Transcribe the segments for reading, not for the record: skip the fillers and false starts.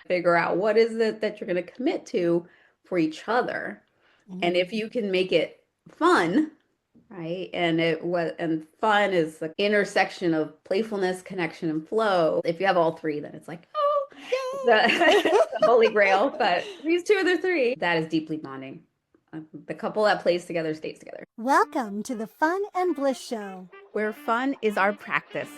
figure out what is it that you're going to commit to for each other. And if Mm. you can make it fun, right? And fun is the intersection of playfulness, connection, and flow. If you have all three, then it's like, oh, Yay! the holy grail. But these two of the three, that is deeply bonding. The couple that plays together stays together. Welcome to the Fun and Bliss Show. Where fun is our practice.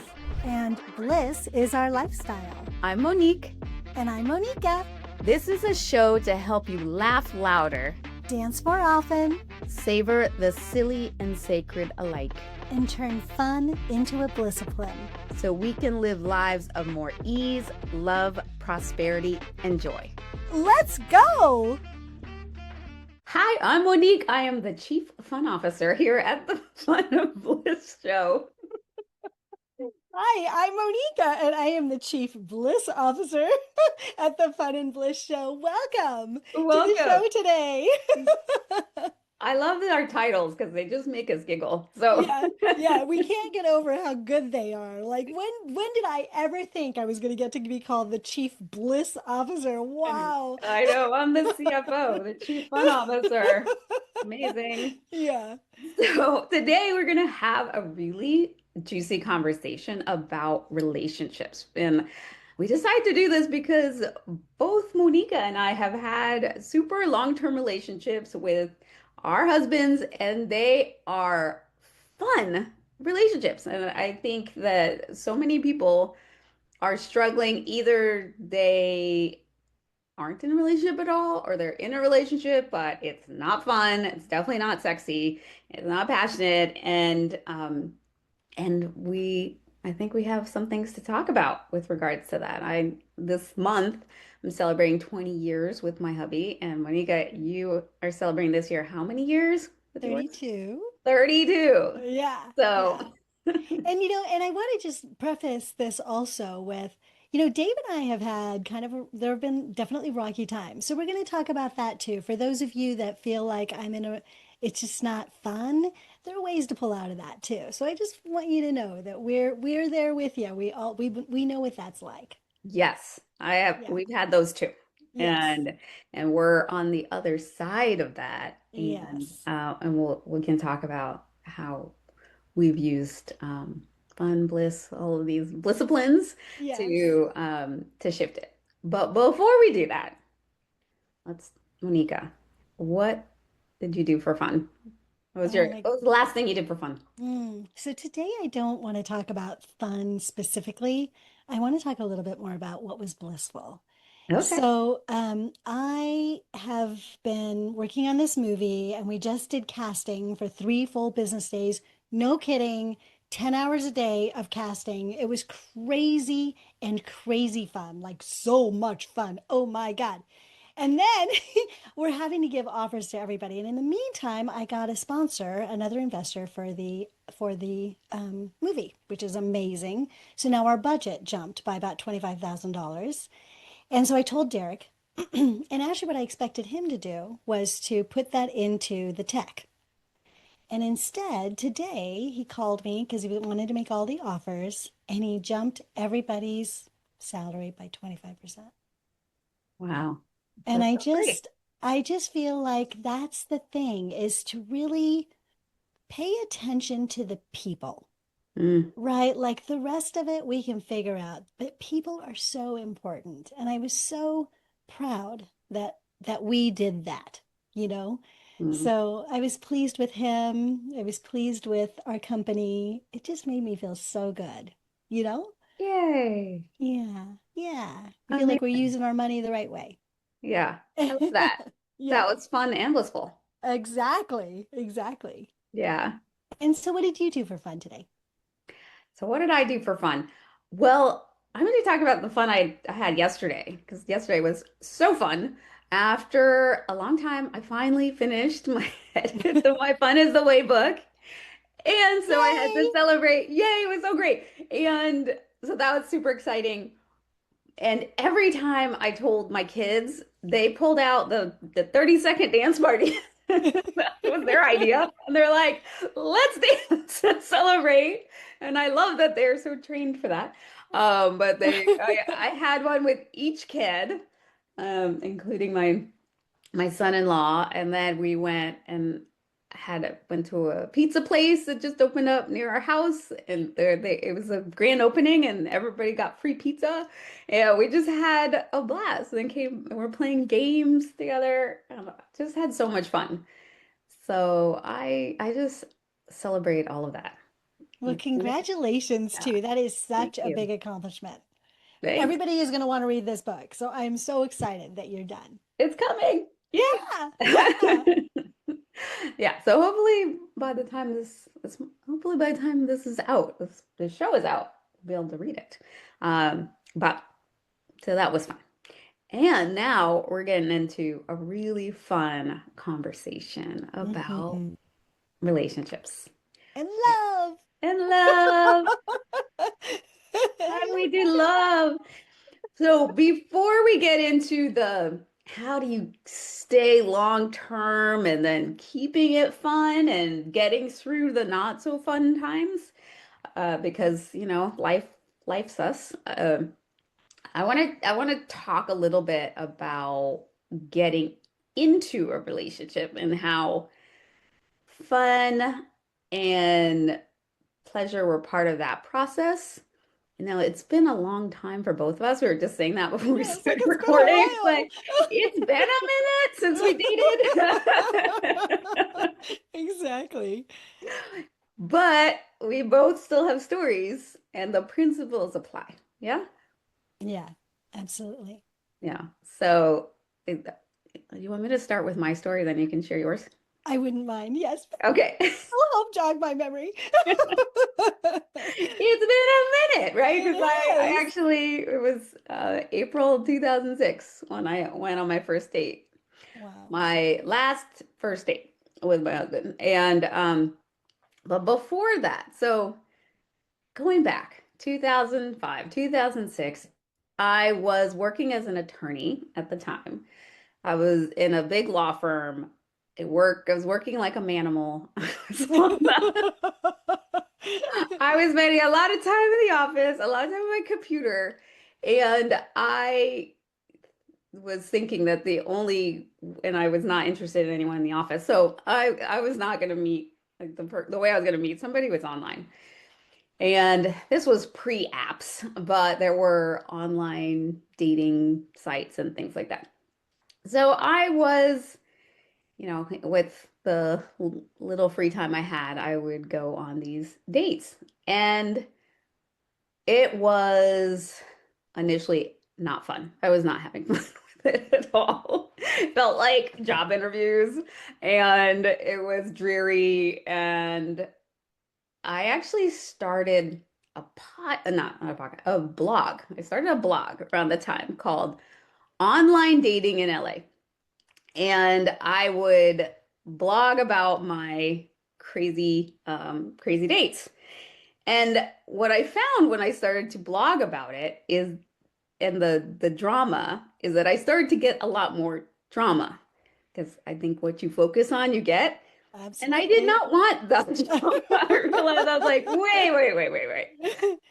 And bliss is our lifestyle. I'm Monique. And I'm Moneeka. This is a show to help you laugh louder, Dance more often, savor the silly and sacred alike, and turn fun into a Bliscipline. so we can live lives of more ease, love, prosperity, and joy. Let's go! Hi, I'm Monique. I am the Chief Fun Officer here at the Fun Bliss Show. Hi, I'm Moneeka, and I am the Chief Bliss Officer at the Fun and Bliss Show. Welcome to the show Welcome. today. I love our titles because they just make us giggle. So Yeah, we can't get over how good they are. Like when did I ever think I was going to get to be called the Chief Bliss Officer? Wow. I know I'm the CFO, the Chief Fun Officer. Amazing. Yeah. So today we're going to have a really juicy conversation about relationships. And we decided to do this because both Monica and I have had super long-term relationships with our husbands, and they are fun relationships. And I think that so many people are struggling. Either they aren't in a relationship at all, or they're in a relationship, but it's not fun. It's definitely not sexy. It's not passionate. And I think we have some things to talk about with regards to that. This month I'm celebrating 20 years with my hubby, and Monica, you are celebrating this year how many years with yours? 32. 32. Yeah. So Yeah. And I want to just preface this also with, Dave and I have had there have been definitely rocky times. So we're going to talk about that too. For those of you that feel like it's just not fun, there are ways to pull out of that too. So I just want you to know that we're there with you. We know what that's like. yes, Yeah. we've had those too. Yes. And we're on the other side of that. Yes. And we can talk about how we've used fun, bliss, all of these Blisciplines Yes. to shift it. But before we do that, let's Monica, what did you do for fun? Oh my What was the last thing you did for fun? So today I don't want to talk about fun specifically. I want to talk a little bit more about what was blissful. Okay. So I have been working on this movie and we just did casting for 3 full business days. No kidding, 10 hours a day of casting. It was crazy and crazy fun, like so much fun. Oh my God. And then we're having to give offers to everybody. And in the meantime, I got a sponsor, another investor for the movie, which is amazing. So now our budget jumped by about $25,000. And so I told Derek, and actually what I expected him to do was to put that into the tech. And instead, today he called me because he wanted to make all the offers, and he jumped everybody's salary by 25%. Wow. And That's so great. I just feel like that's the thing, is to really pay attention to the people, Mm, right? Like the rest of it we can figure out, but people are so important. And I was so proud that we did that, you know? mm. So I was pleased with him. I was pleased with our company. It just made me feel so good, you know? Yay. Yeah. Yeah. I feel like we're Amazing. using our money the right way. Yeah. I love that. That Yeah, was fun and blissful. exactly. Exactly. Yeah. And so what did you do for fun today? So what did I do for fun? Well, I'm going to talk about the fun I had yesterday because yesterday was so fun. After a long time, I finally finished my edit of my Fun is the Way book. And so I had to Yay! celebrate. Yay, it was so great. And so that was super exciting. And every time I told my kids, they pulled out the 30-second dance party. That was their idea. And they're like, let's dance and celebrate. And I love that they're so trained for that. But I had one with each kid. including my son-in-law, and then we went and went to a pizza place that just opened up near our house, and it was a grand opening, and everybody got free pizza, and we just had a blast. And then came and we're playing games together. Just had so much fun. So I just celebrate all of that. Well, congratulations Yeah, too. That is thank such a you. big accomplishment. Thanks. Everybody is going to want to read this book. So I'm so excited that you're done. It's coming. Yeah, yeah. Yay. Yeah, so hopefully by the time this is out, this show is out, we'll be able to read it. But so that was fun. And now we're getting into a really fun conversation about Mhm. relationships And love. and love. How do we do love? So before we get into the how do you stay long term and then keeping it fun and getting through the not so fun times, because life's us. I want to talk a little bit about getting into a relationship and how fun and pleasure were part of that process. It's been a long time for both of us. We were just saying that before we Yeah, it's like started it's been recording. It's like, it's been a minute since we dated. a while. Exactly. But we both still have stories and the principles apply. Yeah? Yeah, absolutely. Yeah. So, you want me to start with my story, then you can share yours? I wouldn't mind. Yes. Okay. I'll help jog my memory. It's been a minute, right? Because I It is. actually, it was April 2006 when I went on my first date. Wow. My last first date with my husband. And but before that, so going back 2005, 2006, I was working as an attorney at the time. I was in a big law firm. I was working like a manimal. So I was spending a lot of time in the office, a lot of time on my computer, and I was thinking that and I was not interested in anyone in the office. So I was not going to meet like the way I was going to meet somebody was online. And this was pre-apps, but there were online dating sites and things like that. So I was, with the little free time I had, I would go on these dates. And it was initially not fun. I was not having fun with it at all. Felt like job interviews and it was dreary. And I actually started not a podcast, a blog. I started a blog around the time called Online Dating in LA. And I would blog about my crazy dates. And what I found when I started to blog about it is, and the drama is that I started to get a lot more drama because I think what you focus on, you get. And I did Absolutely. not want that drama. I realized I was like, wait.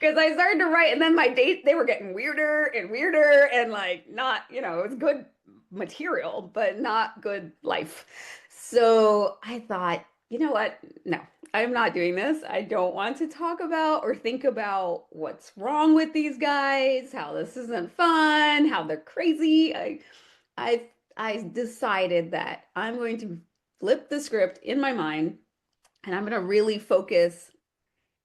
Because I started to write, and then my dates, they were getting weirder and weirder, and like not, it was good material, but not good life. So I thought, you know what? No, I'm not doing this. I don't want to talk about or think about what's wrong with these guys, how this isn't fun, how they're crazy. I, I decided that I'm going to flip the script in my mind, and I'm going to really focus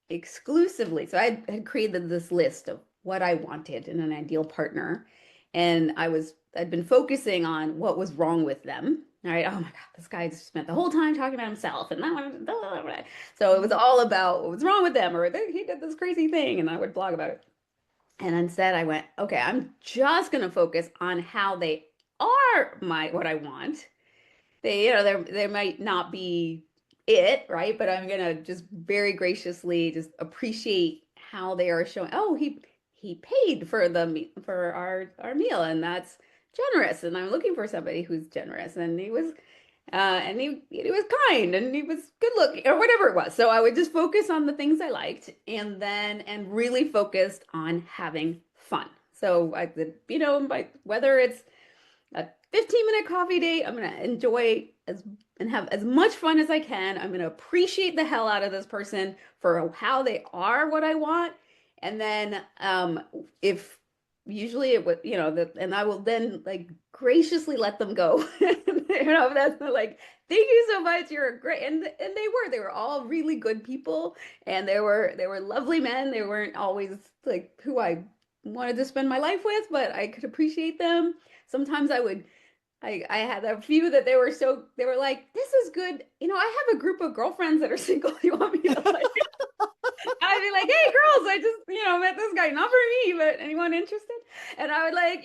exclusively. So I had created this list of what I wanted in an ideal partner. And I'd been focusing on what was wrong with them. All right. Oh my God, this guy spent the whole time talking about himself and that one. Blah, blah, blah. So it was all about what was wrong with them or he did this crazy thing. And I would blog about it. And instead I went, okay, I'm just going to focus on how they are what I want. They might not be it, right? But I'm gonna just very graciously just appreciate how they are showing. Oh, he paid for for our meal, and that's generous. And I'm looking for somebody who's generous, and he was kind, and he was good looking, or whatever it was. So I would just focus on the things I liked, and really focused on having fun. So I did, whether it's a 15-minute coffee date. I'm gonna enjoy as and have as much fun as I can. I'm gonna appreciate the hell out of this person for how they are, what I want. And then if usually it would, and I will then like graciously let them go. That's like, thank you so much. You're great. And they were all really good people, and they were lovely men. They weren't always like who I wanted to spend my life with, but I could appreciate them. Sometimes I had a few that they were like, this is good. I have a group of girlfriends that are single. You want me to like, I'd be like, hey girls, I just, met this guy, not for me, but anyone interested? And I would like,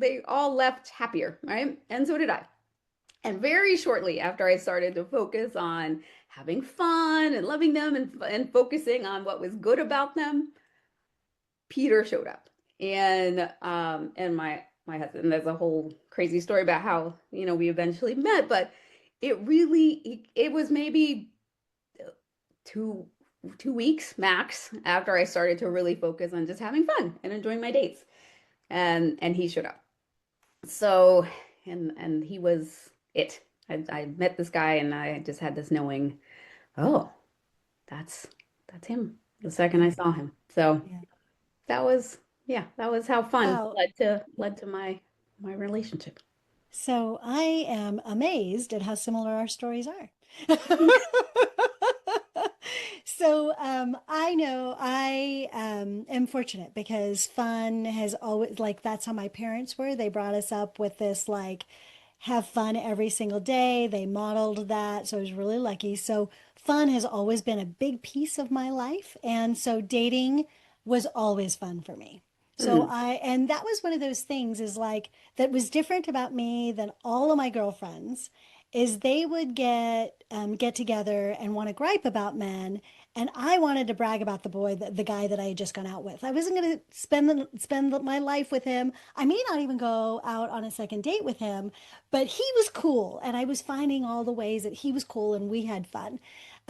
they all left happier, right? And so did I. And very shortly after I started to focus on having fun and loving them and focusing on what was good about them, Peter showed up. And my husband, there's a whole crazy story about how, we eventually met, but it was maybe two 2 weeks max after I started to really focus on just having fun and enjoying my dates. And he showed up. So and he was it. I met this guy and I just had this knowing, oh, that's that's him the second I saw him. So Yeah. that was yeah, that was how fun Wow. led to my relationship. So I am amazed at how similar our stories are. So I know I am fortunate because fun has always, like, that's how my parents were. They brought us up with this, like, have fun every single day. They modeled that. So I was really lucky. So fun has always been a big piece of my life. And so dating was always fun for me. Mm, And that was one of those things, is like, that was different about me than all of my girlfriends, is they would get together and want to gripe about men, and I wanted to brag about the guy that I had just gone out with. I wasn't going to spend my life with him. I may not even go out on a second date with him, but he was cool, and I was finding all the ways that he was cool, and we had fun.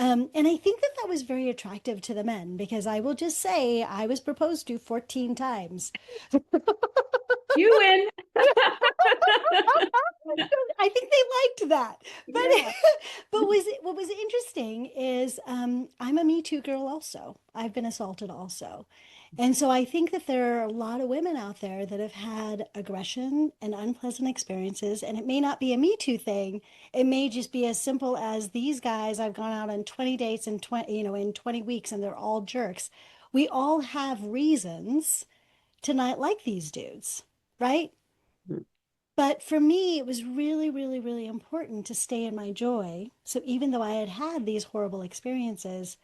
And I think that that was very attractive to the men, because I will just say I was proposed to 14 times. you win. I think they liked that. But Yeah. what was interesting is I'm a Me Too girl also. I've been assaulted also. And so I think that there are a lot of women out there that have had aggression and unpleasant experiences, and it may not be a Me Too thing. It may just be as simple as, these guys, I've gone out on 20 dates in 20, in 20 weeks, and they're all jerks. We all have reasons to not like these dudes, right? But for me, it was really, really, really important to stay in my joy. So even though I had had these horrible experiences,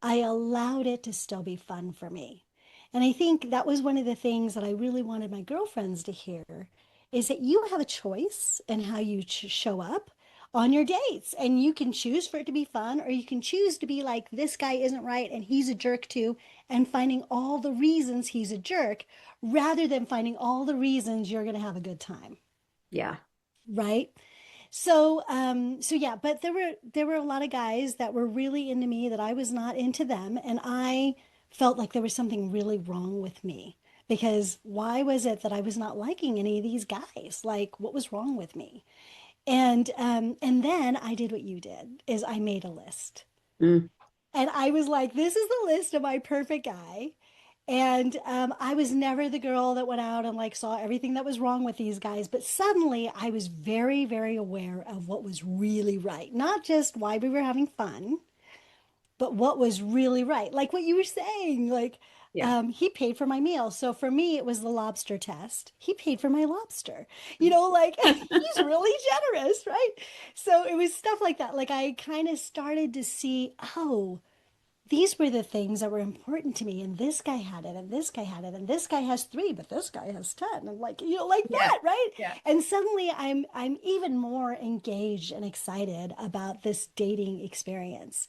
I allowed it to still be fun for me. And I think that was one of the things that I really wanted my girlfriends to hear, is that you have a choice in how you show up on your dates. And you can choose for it to be fun, or you can choose to be like, this guy isn't right and he's a jerk too, and finding all the reasons he's a jerk, rather than finding all the reasons you're going to have a good time. Yeah. Right. So yeah, but there were a lot of guys that were really into me that I was not into them, and I felt like there was something really wrong with me, because why was it that I was not liking any of these guys? Like, what was wrong with me? And then I did what you did, is I made a list. Mm, And I was like, this is the list of my perfect guy. And I was never the girl that went out and like saw everything that was wrong with these guys. But suddenly I was very, very aware of what was really right. Not just why we were having fun, but what was really right. Like what you were saying, like, yeah. he paid for my meal. So for me, it was the lobster test. He paid for my lobster. Like, he's really generous, right? So it was stuff like that. Like, I kind of started to see, oh, these were the things that were important to me. And this guy had it, and this guy had it, and this guy has three, but this guy has 10. And like, like Yeah. that, right? Yeah. And suddenly I'm even more engaged and excited about this dating experience.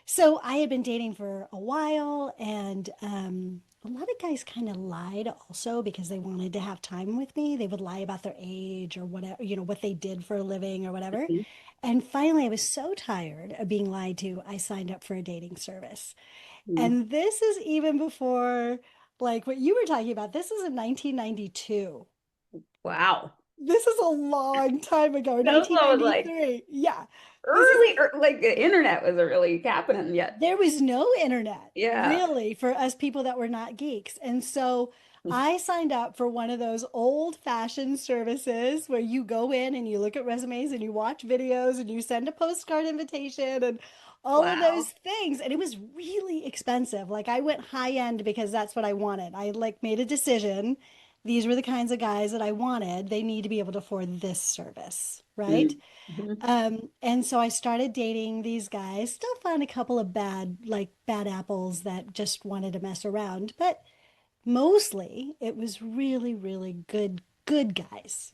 So I had been dating for a while, and a lot of guys kind of lied also, because they wanted to have time with me. They would lie about their age or whatever, what they did for a living or whatever. Mhm. And finally, I was so tired of being lied to, I signed up for a dating service. Mm. And this is even before, like, what you were talking about. This is in 1992. Wow. This is a long time ago, That was like 1993. Yeah. This is early, like the internet wasn't really happening yet. There was no internet Yeah. really for us people that were not geeks. And so I signed up for one of those old-fashioned services where you go in and you look at resumes and you watch videos and you send a postcard invitation and all of those Wow. things. And it was really expensive. Like I went high end because that's what I wanted. I like made a decision. These were the kinds of guys that I wanted. They need to be able to afford this service, right? Mm-hmm. And so I started dating these guys. Still found a couple of bad apples that just wanted to mess around, but mostly it was really, really good guys,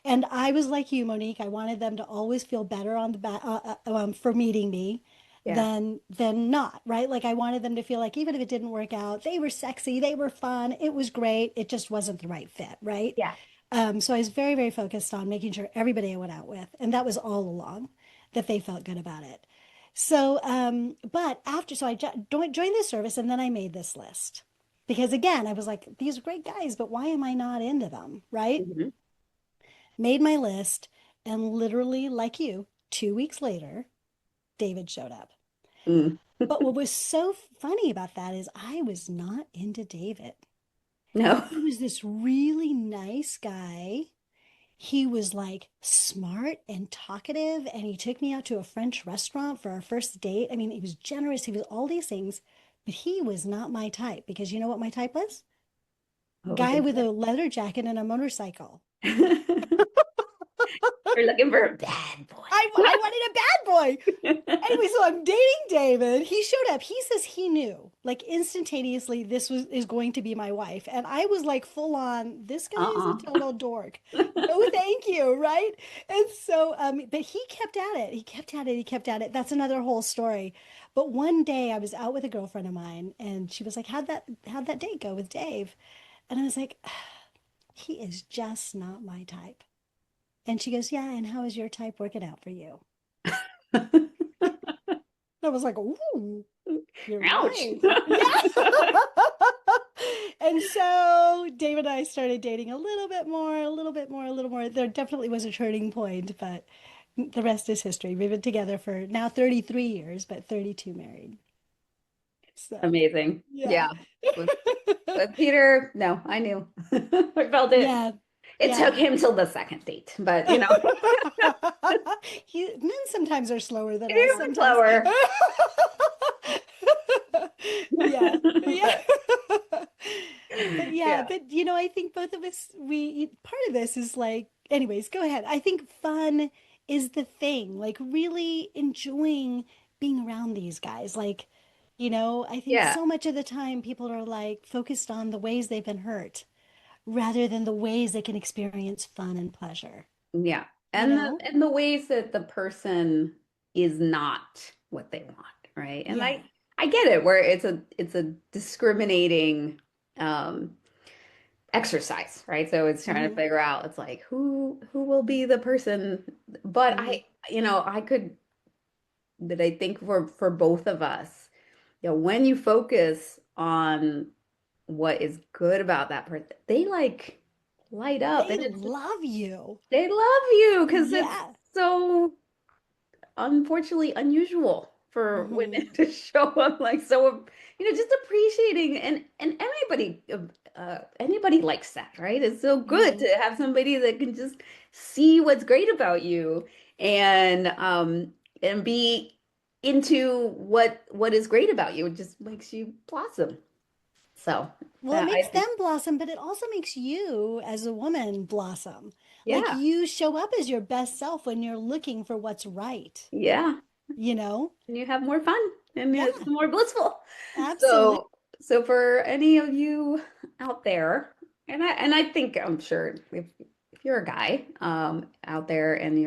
and I was like you, Monique. I wanted them to always feel better on the back for meeting me Yeah. than not, right? Like I wanted them to feel like even if it didn't work out, they were sexy, they were fun, it was great. It just wasn't the right fit, right? Yeah. So I was very, very focused on making sure everybody I went out with, and that was all along, that they felt good about it. So, but after, so I joined this service and then I made this list because again, I was like, these are great guys, but why am I not into them? Right? Hmm. Made my list and literally, like you, 2 weeks later, David showed up. Mm. But what was so funny about that is I was not into David. No. He was this really nice guy. He was like smart and talkative, and he took me out to a French restaurant for our first date. I mean, he was generous, he was all these things, but he was not my type because you know what my type was? What was Guy it? with a leather jacket and a motorcycle. We're looking for a bad I wanted a bad boy. boy. Anyway, so I'm dating David. He showed up. He says he knew, like instantaneously, this was is going to be my wife. And I was like full on, this guy is a Uh-uh. total dork. No, thank you, right? And so, but he kept at it. He kept at it. He kept at it. That's another whole story. But one day I was out with a girlfriend of mine, and she was like, how'd that date go with Dave?" And I was like, he is just not my type. And she goes, "Yeah, and how is your type working out for you?" I was like, "Ooh, you're Ouch. right." Yeah. And so David and I started dating a little bit more, a little bit more, a little more. There definitely was a turning point, but the rest is history. We've been together for now 33 years, but 32 married. So, Amazing. yeah. Yeah. With Peter, no, I knew. I felt it. Yeah. It Yeah. took him till the second date, but Men sometimes are slower than us. you were Sometimes. slower. Yeah. Yeah. But But yeah, yeah. but I think both of us, we part of this is like, anyways, go ahead. I think fun is the thing, like really enjoying being around these guys. Like, I think Yeah. so much of the time people are like focused on the ways they've been hurt rather than the ways they can experience fun and pleasure, Yeah. you And the know? and the ways that the person is not what they want, right? And Yeah. I get it where it's a discriminating exercise, right? So it's trying to Hmm. figure out it's like who will be the person, but Hmm. I could that I think for both of us, when you focus on what is good about that person, they like light up They and it's love you. they love you because it's Yeah. so unfortunately unusual for Hmm. women to show up like so, just appreciating and anybody likes that, right? It's so good Hmm. to have somebody that can just see what's great about you and be into what is great about you. It just makes you blossom. So Well, it that I makes them think, blossom, but it also makes you as a woman blossom. Like yeah, you show up as your best self when you're looking for what's right, yeah. you know? And you have more fun and it's Yeah, more blissful. absolutely. So for any of you out there, and I think I'm sure if you're a guy out there and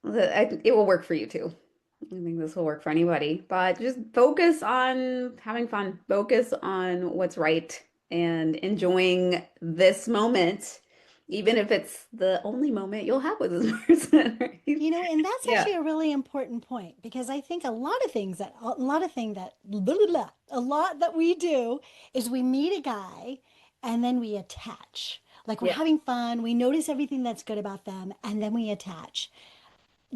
it will work for you too. I think this will work for anybody, but just focus on having fun, focus on what's right and enjoying this moment, even if it's the only moment you'll have with this person, right? And that's Yeah. actually a really important point because I think a lot that we do is we meet a guy and then we attach. Like we're Yeah. having fun, we notice everything that's good about them, and then we attach.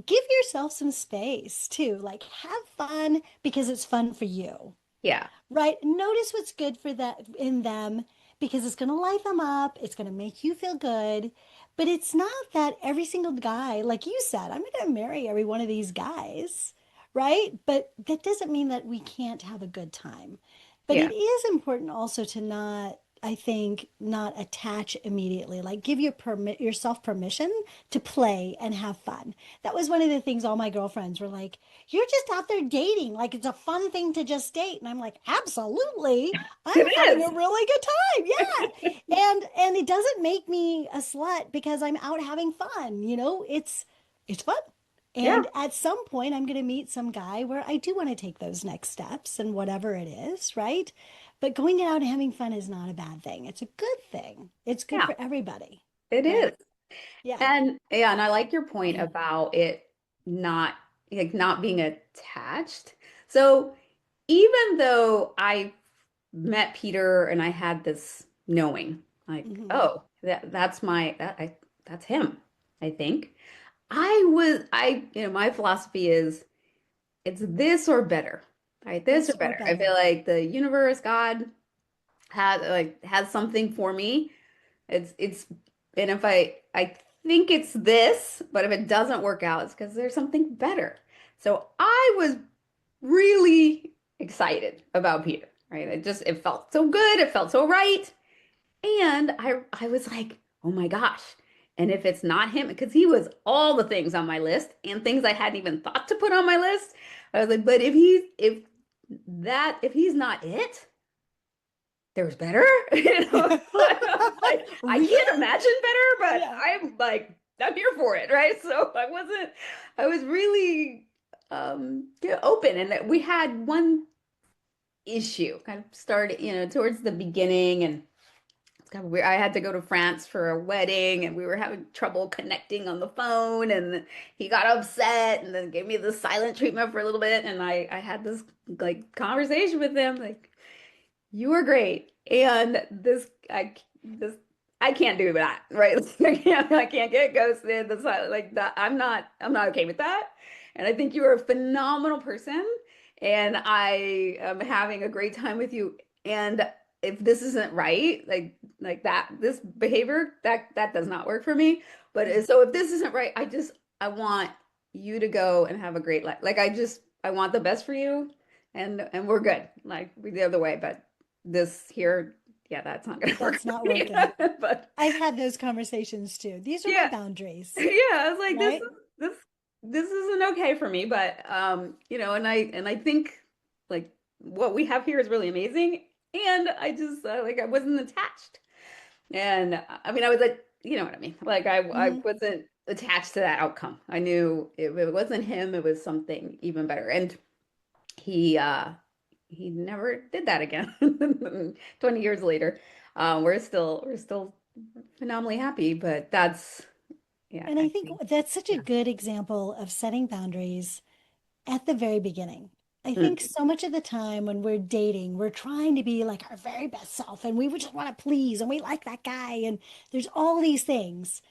Give yourself some space too. Like have fun because it's fun for you, Yeah. right? Notice what's good for that in them because it's going to light them up. It's going to make you feel good. But it's not that every single guy, like you said, I'm going to marry every one of these guys, right? But that doesn't mean that we can't have a good time. But Yeah. it is important also to not, I think, not attach immediately. Like give yourself permission to play and have fun. That was one of the things all my girlfriends were like, you're just out there dating. Like it's a fun thing to just date. And I'm like, absolutely. I'm It having a is. really good time. Yeah. And it doesn't make me a slut because I'm out having fun. It's fun. Yeah. And at some point I'm going to meet some guy where I do want to take those next steps and whatever it is, right? But going out and having fun is not a bad thing. It's a good thing. It's good Yeah. for everybody, It is. right? Yeah. And yeah, and I like your point about it not not being attached. So even though I met Peter and I had this knowing, like, Hmm. oh, that's him, I think. My philosophy is it's this or better. Right? This or This or better. I feel better. like the universe, God has something for me. It's and if I think it's this, but if it doesn't work out, it's because there's something better. So I was really excited about Peter, right? It felt so good, it felt so right. And I was like, oh my gosh. And if it's not him, because he was all the things on my list and things I hadn't even thought to put on my list, I was like, but if he's not it, there's better. Like I Really? can't imagine better, but Yeah. I'm here for it, right? So I was really open, and that we had one issue kind of started, towards the beginning, and it's kind of weird. I had to go to France for a wedding, and we were having trouble connecting on the phone, and he got upset, and then gave me the silent treatment for a little bit, and I had this like conversation with him, like you were great. And this I can't do that, right? I can't get ghosted. That's not like that. I'm not okay with that. And I think you are a phenomenal person. And I am having a great time with you. And if this isn't right, like that, this behavior, that does not work for me. But so if this isn't right, I want you to go and have a great life. I want the best for you and we're good. Like we the other way, but this here, yeah, that's not gonna work That's for not me. working. But I've had those conversations too. These are my yeah, boundaries, yeah, I was like, right? this this isn't okay for me. But and I think like what we have here is really amazing. And I just like I wasn't attached. And I mean, I was like, you know what I mean? Like I Hmm. wasn't attached to that outcome. I knew if it wasn't him, it was something even better. And he he never did that again. 20 years later. We're still phenomenally happy, but that's yeah, And I I think think that's such a yeah. good example of setting boundaries at the very beginning. I think Mm, so much of the time when we're dating, we're trying to be like our very best self and we would just want to please and we like that guy and there's all these things.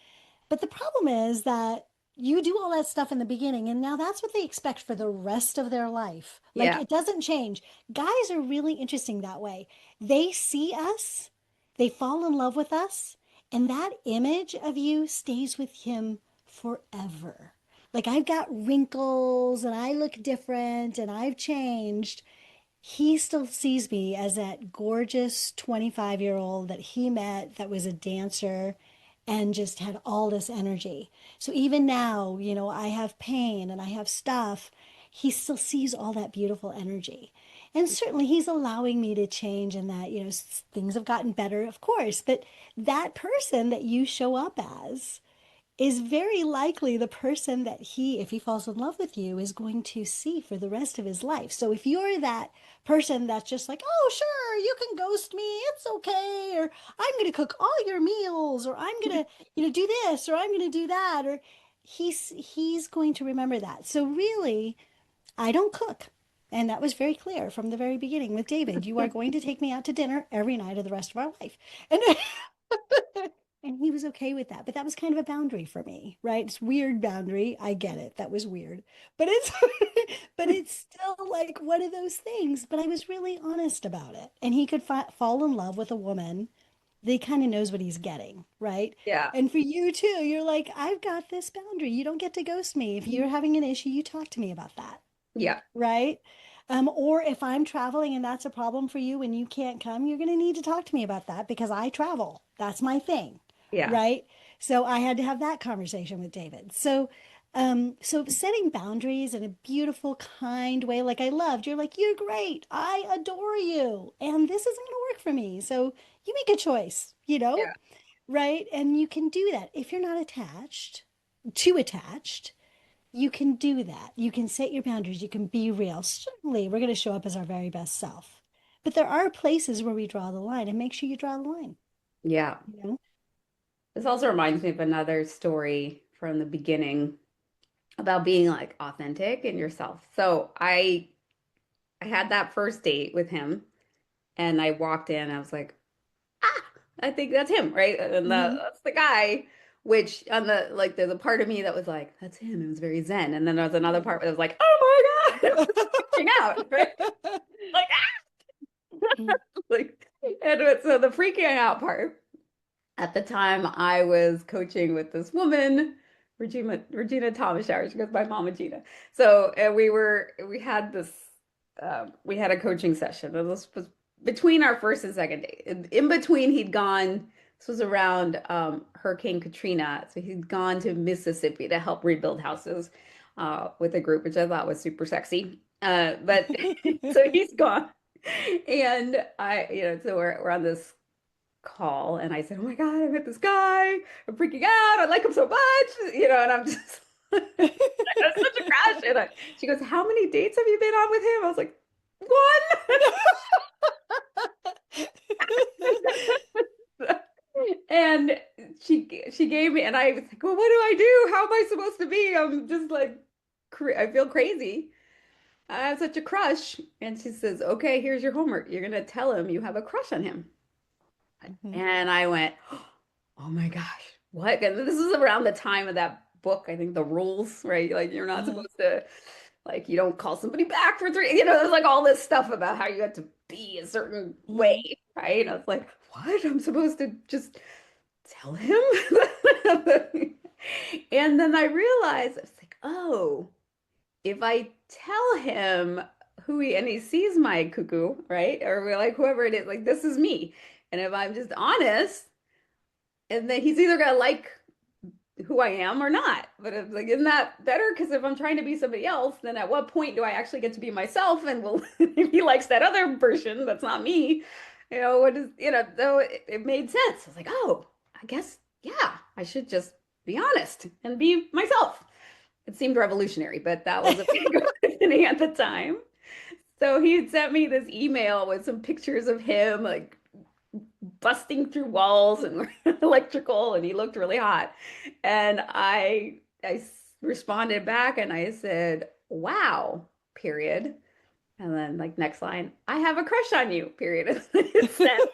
But the problem is that you do all that stuff in the beginning, and now that's what they expect for the rest of their life. Like yeah. it doesn't change. Guys are really interesting that way. They see us, they fall in love with us, and that image of you stays with him forever. Like I've got wrinkles and I look different and I've changed. He still sees me as that gorgeous 25-year-old that he met that was a dancer and just had all this energy. So even now, I have pain and I have stuff. He still sees all that beautiful energy. And certainly he's allowing me to change and that, things have gotten better, of course. But that person that you show up as is very likely the person that he, if he falls in love with you, is going to see for the rest of his life. So if you're that person that's just like, oh, sure, you can ghost me, it's okay, or I'm going to cook all your meals, or I'm going to, do this, or I'm going to do that, or he's going to remember that. So really, I don't cook. And that was very clear from the very beginning with David. You are going to take me out to dinner every night of the rest of our life. And and he was okay with that. But that was kind of a boundary for me, right? It's weird boundary. I get it. That was weird. But it's but it's still like one of those things. But I was really honest about it. And he could fall in love with a woman that he kind of knows what he's getting, right? Yeah. And for you too, you're like, I've got this boundary. You don't get to ghost me. If you're having an issue, you talk to me about that, Yeah. right? Or if I'm traveling and that's a problem for you and you can't come, you're going to need to talk to me about that because I travel. That's my thing, Yeah. right? So I had to have that conversation with David. So setting boundaries in a beautiful, kind way, like I loved, you're like, you're great. I adore you. And this isn't going to work for me. So you make a choice, Yeah. right? And you can do that. If you're not too attached, you can do that. You can set your boundaries. You can be real. Certainly, we're going to show up as our very best self. But there are places where we draw the line, and make sure you draw the line, Yeah. you know? This also reminds me of another story from the beginning about being like authentic in yourself. So I had that first date with him and I walked in, I was like, ah, I think that's him, right? And Hmm. that's the guy, which on the like there's a part of me that was like, that's him. It was very zen. And then there was another part that was like, oh my God, I was freaking out, right? Like, like so the freaking out part at the time I was coaching with this woman, Regina Thomas Shower. She goes by Mama Gina. So and we had a coaching session. This was between our first and second date. In between, he'd gone. This was around Hurricane Katrina, so he'd gone to Mississippi to help rebuild houses with a group, which I thought was super sexy. But so he's gone, and so we're on this call and I said, "Oh my God, I met this guy. I'm freaking out. I like him so much." And I'm just it's such a crush. She goes, "How many dates have you been on with him?" I was like, "One." And she gave me, and I was like, "Well, what do I do? How am I supposed to be? I'm just like, I feel crazy. I have such a crush." And she says, "Okay, here's your homework. You're gonna tell him you have a crush on him." Mhm. And I went, oh my gosh, what? And this is around the time of that book, I think the rules, right? Like you're not Uh-huh. supposed to, like you don't call somebody back for three, there's like all this stuff about how you have to be a certain way, Mhm. right? And I was like, what? I'm supposed to just tell him? And then I realized, I was like, oh, if I tell him and he sees my cuckoo, right? Or like whoever it is, like this is me. And if I'm just honest, and then he's either gonna like who I am or not. But it's like, isn't that better? Because if I'm trying to be somebody else, then at what point do I actually get to be myself? And will if he likes that other version that's not me, what is though it made sense. I was like, oh, I guess yeah, I should just be honest and be myself. It seemed revolutionary, but that was a big awakening at the time. So he had sent me this email with some pictures of him like busting through walls and electrical, and he looked really hot. And responded back and I said, "Wow," period. And then like next line, "I have a crush on you," period. And then it sent.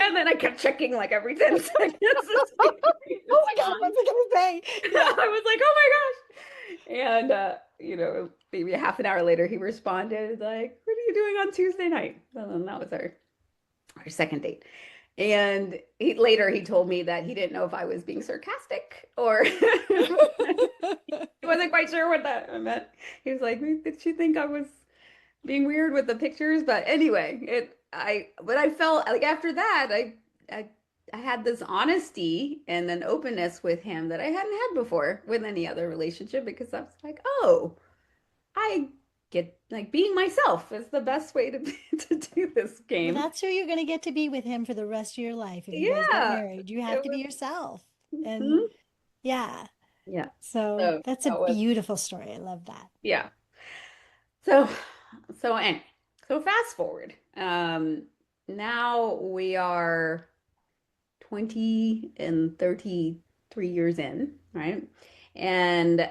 And then I kept checking like every 10 seconds to see if he Oh my God, responds. what's it gonna say? Yeah. I was like, "Oh my gosh." And maybe a half an hour later he responded like, "What are you doing on Tuesday night?" And then that was our second date. And later he told me that he didn't know if I was being sarcastic or he wasn't quite sure what that meant. He was like, "Did she think I was being weird with the pictures?" But anyway, but I felt like after that, I, I had this honesty and an openness with him that I hadn't had before with any other relationship because I was like, oh, I get like being myself is the best way to to do this Well, game. that's who you're going to get to be with him for the rest of your life. If you guys get Yeah, married, you have it to be was. yourself. And Mhm. yeah, Yeah. so So that's a that was beautiful story. I love that. yeah. So anyway, so fast forward. Now we are 20 and 33 years in, right? And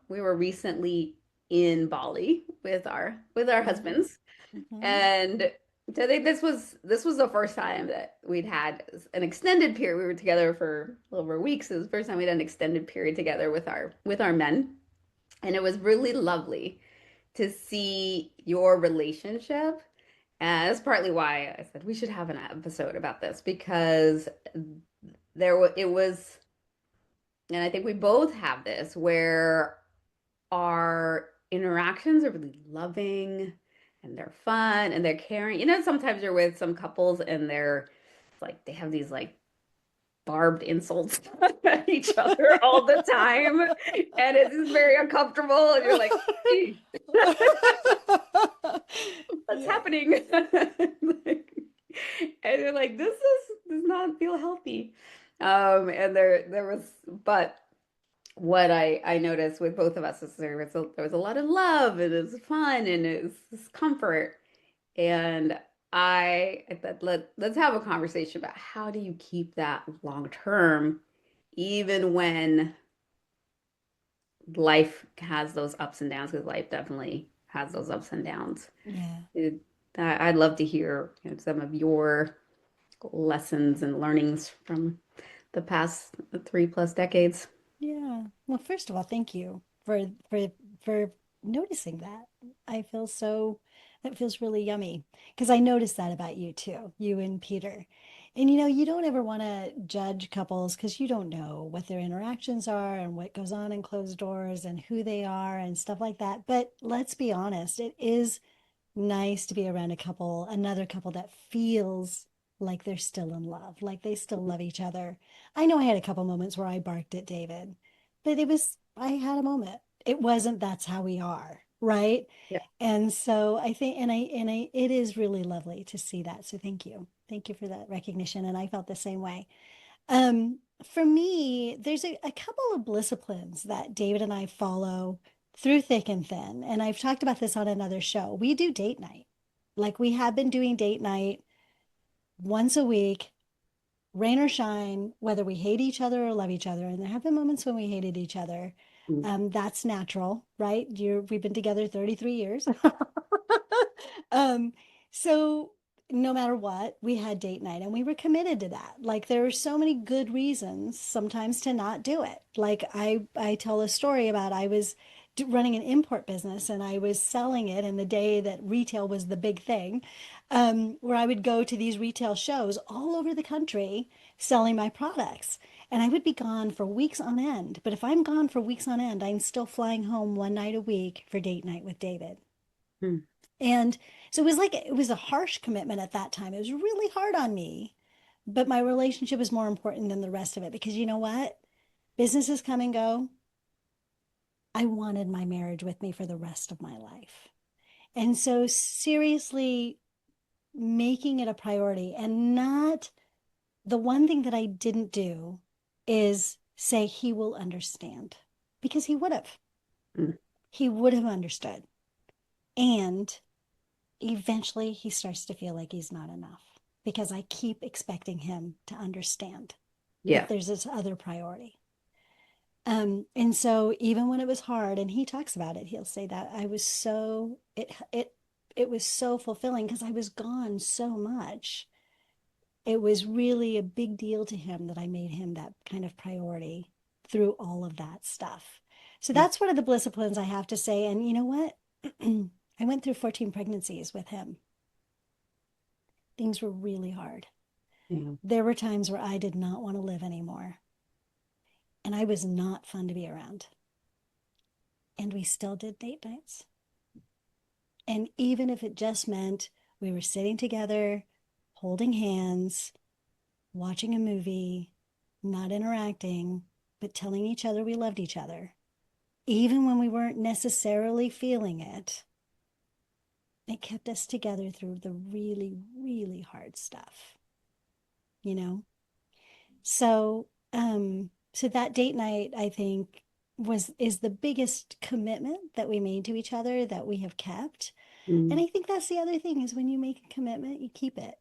we were recently in Bali with our Mm-hmm. husbands. Mm-hmm. And so I think this was the first time that we'd had an extended period. We were together for a little over weeks. It was the first time we'd had an extended period together with our men. And it was really lovely to see your relationship. And that's partly why I said we should have an episode about this because it was, and I think we both have this where our interactions are really loving and they're fun and they're caring. You know, sometimes you're with some couples and they're like they have these like barbed insults at each other all the time, and it's just very uncomfortable. And you're like, "Hey, what's Yeah. happening?" Like, and you're like, does not feel healthy. And there was, but what I noticed with both of us is there was a lot of love and it was fun and it was comfort. And I thought let's have a conversation about how do you keep that long term, even when life has those ups and downs, because life definitely has those ups and downs. Yeah. It, I'd love to hear, some of your lessons and learnings from the past 3+ decades. Yeah. Well, first of all, thank you for noticing that. I feel so that feels really yummy because I noticed that about you too, you and Peter. And you don't ever want to judge couples because you don't know what their interactions are and what goes on in closed doors and who they are and stuff like that. But let's be honest, it is nice to be around another couple that feels like they're still in love, like they still love each other. I know I had a couple moments where I barked at David, but I had a moment. It wasn't that's how we are, right? Yeah. And so I think, it is really lovely to see that. So thank you. Thank you for that recognition. And I felt the same way. For me, there's a couple of Blisciplines that David and I follow through thick and thin. And I've talked about this on another show. We do date night. Like we have been doing date night once a week, rain or shine, whether we hate each other or love each other. And there have been moments when we hated each other. Mm. That's natural, right? We've been together 33 years. um, so no matter what, we had date night and we were committed to that. Like there are so many good reasons sometimes to not do it. Like I tell a story about I was running an import business and I was selling it in the day that retail was the big thing, where I would go to these retail shows all over the country selling my products. And I would be gone for weeks on end. But if I'm gone for weeks on end, I'm still flying home one night a week for date night with David. Mm. And so it was a harsh commitment at that time. It was really hard on me, but my relationship was more important than the rest of it because you know what? Businesses come and go. I wanted my marriage with me for the rest of my life. And so, seriously, making it a priority and not the one thing that I didn't do is say he will understand because he would have. Mm. He would have understood. And eventually he starts to feel like he's not enough because I keep expecting him to understand that Yeah. there's this other priority. And so even when it was hard, and he talks about it, he'll say that it was so fulfilling because I was gone so much. It was really a big deal to him that I made him that kind of priority through all of that stuff. So Mm. that's one of the Blisciplines I have to say. And you know what? I went through 14 pregnancies with him. Things were really hard. Yeah. There were times where I did not want to live anymore, and I was not fun to be around. And we still did date nights. And even if it just meant we were sitting together, holding hands, watching a movie, not interacting, but telling each other we loved each other, even when we weren't necessarily feeling it, it kept us together through the really, really hard stuff, you know? So that date night, I think, is the biggest commitment that we made to each other that we have kept. And Mm. I think that's the other thing is when you make a commitment, you keep it,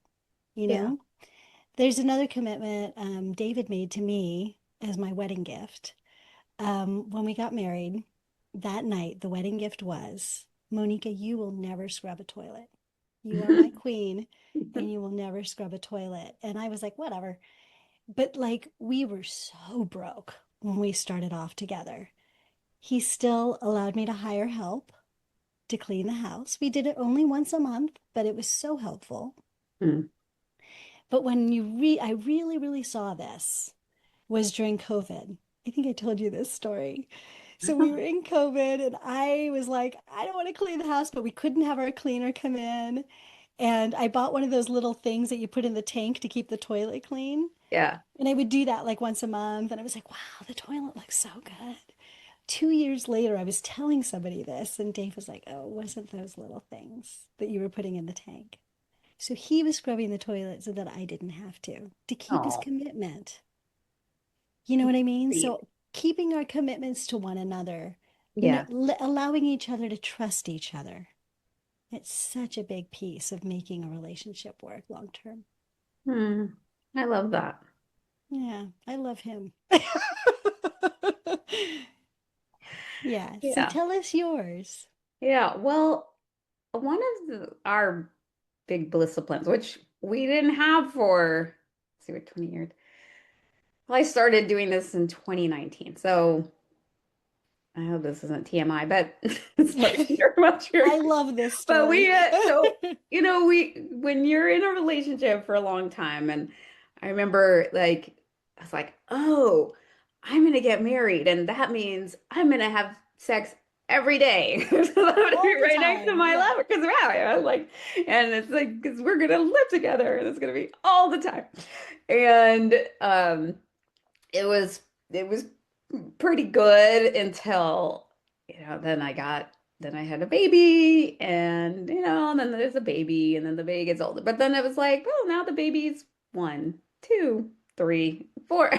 you Yeah. know? There's another commitment David made to me as my wedding gift when we got married. that night, the wedding gift was, Moneeka, you will never scrub a toilet. You are my queen and you will never scrub a toilet. And I was like, whatever. But like, we were so broke when we started off together. He still allowed me to hire help to clean the house. We did it only once a month, but it was so helpful. Mm. But when I really, really saw this was during COVID. I think I told you this story. So we were in COVID and I was like, I don't want to clean the house, but we couldn't have our cleaner come in. And I bought one of those little things that you put in the tank to keep the toilet clean. Yeah. And I would do that like once a month. And I was like, wow, the toilet looks so good. 2 years later, I was telling somebody this, and Dave was like, oh, it wasn't those little things that you were putting in the tank. So he was scrubbing the toilet so that I didn't have to keep his Oh, commitment. You know what I mean? sweet. So keeping our commitments to one another and Yeah. allowing each other to trust each other. It's such a big piece of making a relationship work long term. Hmm. I love that. Yeah, I love him. Yeah, so Yeah. tell us yours. Yeah. Well, one of our big Blisciplines, which we didn't have for, let's see, what, 20 years. Well, I started doing this in 2019. So I hope this isn't TMI, but it's like you're much here. I love this But story. when you're in a relationship for a long time, and I remember like, I was like, oh, I'm gonna get married, and that means I'm gonna have sex every day. So I'm gonna All be the right next to time. my Yeah. lover, because wow, yeah, like, and it's like, because we're gonna live together, and it's gonna be all the time. And it was it was pretty good until then I had a baby, and and then there's a baby, and then the baby gets older, but then it was like, well, now the baby's 1, 2, 3, 4.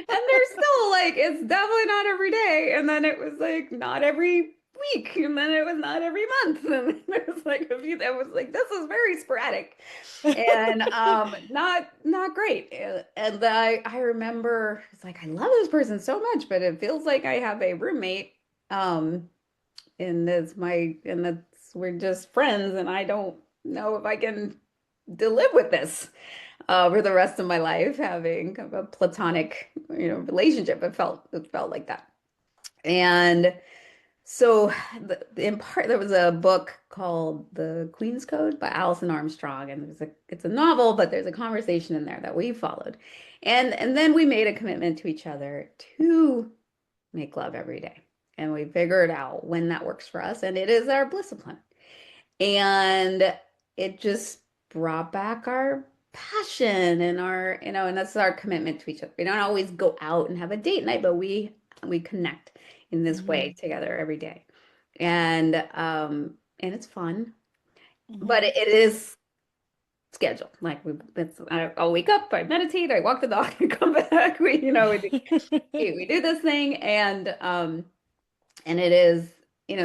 And there's still like, it's definitely not every day, and then it was like not every week, and then it was not every month, and it was like a few, it was like, this is very sporadic, and not great. And I remember it's like, I love this person so much, but it feels like I have a roommate, um and that's, we're just friends, and I don't know if I can to live with this for the rest of my life, having kind of a platonic relationship. It felt like that. And so, in part, there was a book called The Queen's Code by Alison Armstrong, and it's a novel, but there's a conversation in there that we followed, and then we made a commitment to each other to make love every day, and we figured out when that works for us, and it is our Bliscipline, and it just brought back our passion and our, and that's our commitment to each other. We don't always go out and have a date night, but we connect in this way Hmm. together every day. And it's fun, but Hmm. it is scheduled. Like, I'll wake up, I meditate, I walk the dog, I come back. We do this thing, and it is,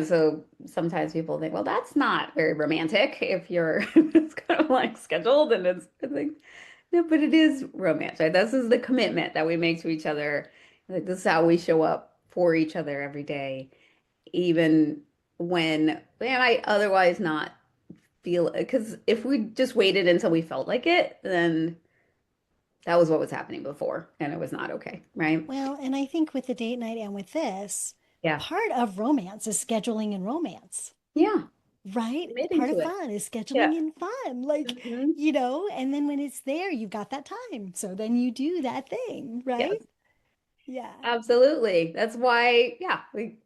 so sometimes people think, well, that's not very romantic if you're it's kind of like scheduled, and it's like, no, but it is romantic. This is the commitment that we make to each other. Like, this is how we show up for each other every day, even when we might otherwise not feel it. Because if we just waited until we felt like it, then that was what was happening before, and it was not okay, right? Well, and I think with the date night and with this, Yeah. part of romance is scheduling and romance, Yeah. right? Committing Part to of it. fun is Yeah. scheduling and fun. Like, Hmm. and then when it's there, you've got that time. So then you do that thing, right? Yes. Yeah. Absolutely. That's why, yeah, we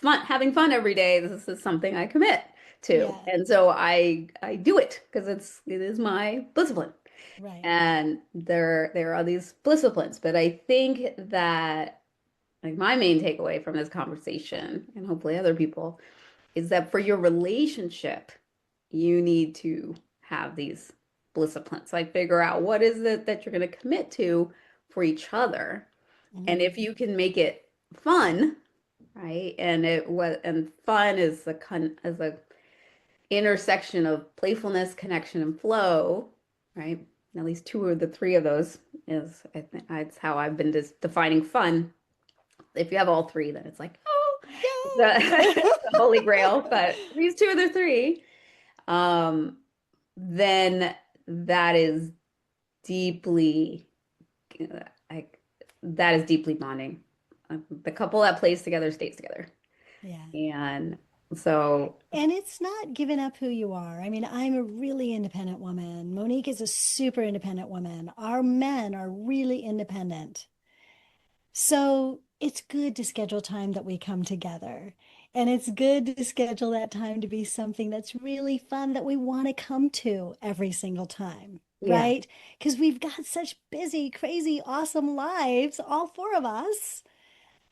like having fun every day. This is something I commit to. Yeah. And so I do it because it is my discipline. Right. And there are these disciplines, but I think that, like, my main takeaway from this conversation, and hopefully other people, is that for your relationship, you need to have these disciplines. Like, figure out what is it that you're going to commit to for each other, and Hmm. if you can make it fun, right? And fun is the intersection of playfulness, connection, and flow, right? At least two of the three of those is, I think, that's how I've been defining fun. If you have all three, then it's like, oh, Yay! the holy grail. But these two are the three. Um, then that is deeply, like, that is deeply bonding. The couple that plays together stays together. Yeah. And so, And it's not giving up who you are. I mean, I'm a really independent woman. Monique is a super independent woman. Our men are really independent. So it's good to schedule time that we come together. And it's good to schedule that time to be something that's really fun that we want to come to every single time, yeah, right? Because we've got such busy, crazy, awesome lives, all four of us,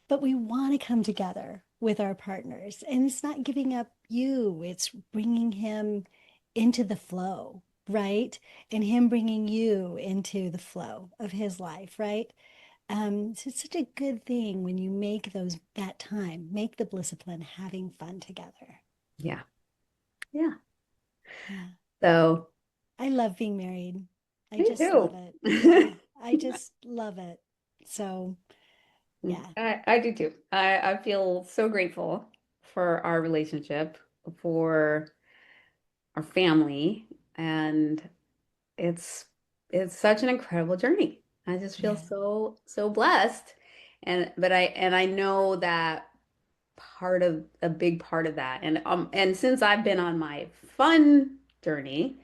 but we want to come together with our partners. And it's not giving up you, it's bringing him into the flow, right? And him bringing you into the flow of his life, right? So it's such a good thing when you make that time, make the Bliscipline having fun together. yeah, yeah. Yeah. So, I love being married. I me just love too. it. Yeah. I just love it. So, yeah. I do too. I feel so grateful for our relationship, for our family, and it's it's such an incredible journey. I just feel Yeah. so blessed. And I know that a big part of that. And since I've been on my fun journey,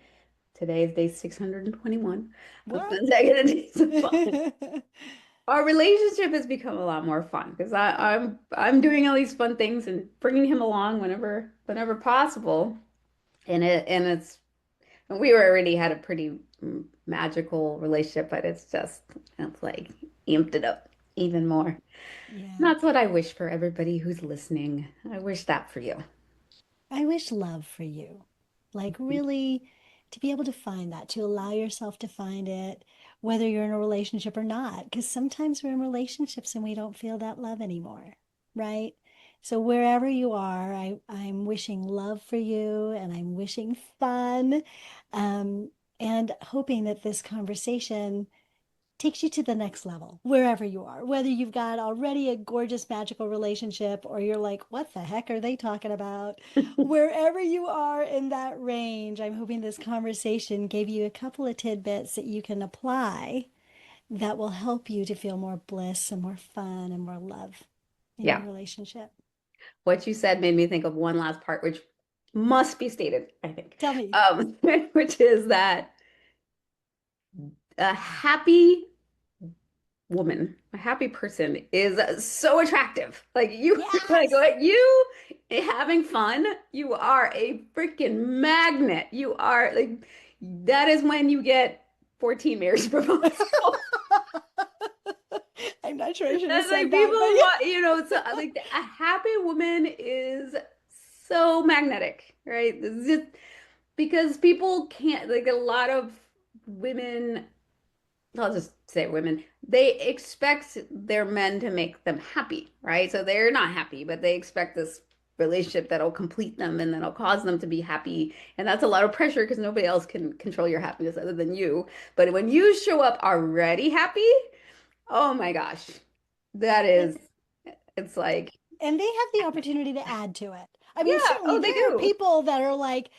today is day 621 of What? consecutive days of fun. Our relationship has become a lot more fun because I'm doing all these fun things and bringing him along whenever possible. And we were already had a pretty magical relationship, but it's like amped it up even more. And Yeah. that's what I wish for everybody who's listening. I wish that for you. I wish love for you. Like, really, to be able to find that, to allow yourself to find it, whether you're in a relationship or not. Because sometimes we're in relationships and we don't feel that love anymore, right? So, wherever you are, I'm wishing love for you and I'm wishing fun, um, and hoping that this conversation takes you to the next level wherever you are, whether you've got already a gorgeous magical relationship or you're like, what the heck are they talking about? Wherever you are in that range, I'm hoping this conversation gave you a couple of tidbits that you can apply that will help you to feel more bliss and more fun and more love in your Yeah. relationship. What you said made me think of one last part, which must be stated, I think, Tell me. which is that a happy woman, a happy person is so attractive. Like you, Yes. like you having fun, you are a freaking magnet. You are like, that is when you get 14 marriage proposals. I'm not sure I should have That's like said people that, but want, so like a happy woman is so magnetic, right? It's just because people can't, like a lot of women, I'll just say women, they expect their men to make them happy, right? So they're not happy, but they expect this relationship that'll complete them and that'll cause them to be happy. And that's a lot of pressure because nobody else can control your happiness other than you. But when you show up already happy, oh my gosh, that is, yeah. it's like, And they have the opportunity to add to it. I mean, yeah, certainly oh, they there are do. people that are like,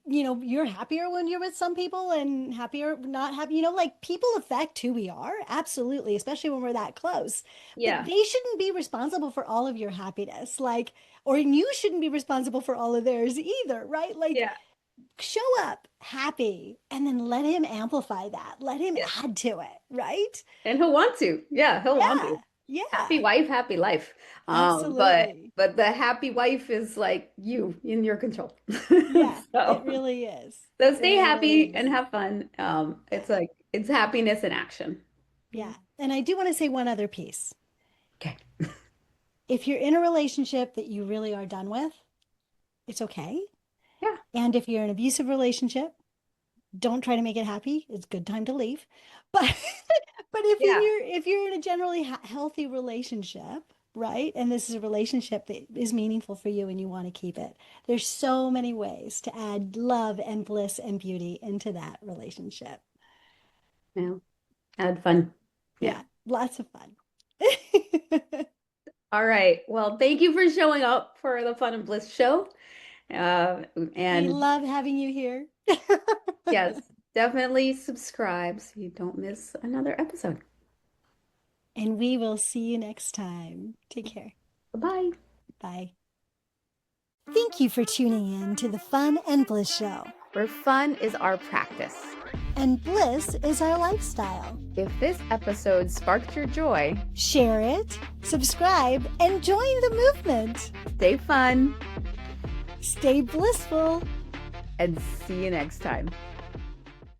you're happier when you're with some people and happier not happy. Like people affect who we are, absolutely, especially when we're that close. But Yeah, they shouldn't be responsible for all of your happiness, like, or you shouldn't be responsible for all of theirs either, right? Like, yeah, show up happy and then let him amplify that, let him yeah. add to it, right? And he'll want to. Yeah, he'll want to. Yeah, Happy yeah, wife, happy life. But absolutely. the happy wife is like you in your control. Yeah, it So really is. so stay It really happy is. and have fun. Yeah. It's like it's happiness in action. Yeah. And I do want to say one other piece. Okay. If you're in a relationship that you really are done with, it's okay. Yeah. And if you're in an abusive relationship, don't try to make it happy. It's a good time to leave. But but Yeah. if you're in a generally healthy relationship, right? And this is a relationship that is meaningful for you and you want to keep it. There's so many ways to add love and bliss and beauty into that relationship. Yeah. Had fun. Yeah. Yeah, lots of fun. All right. Well, thank you for showing up for the Fun and Bliss show. We And love having you here. yes, definitely subscribe so you don't miss another episode. And we will see you next time. Take care. Bye-bye. Bye. Thank you for tuning in to the Fun and Bliss Show. Where fun is our practice. And bliss is our lifestyle. If this episode sparked your joy, share it, subscribe, and join the movement. stay fun, Stay blissful. and see you next time.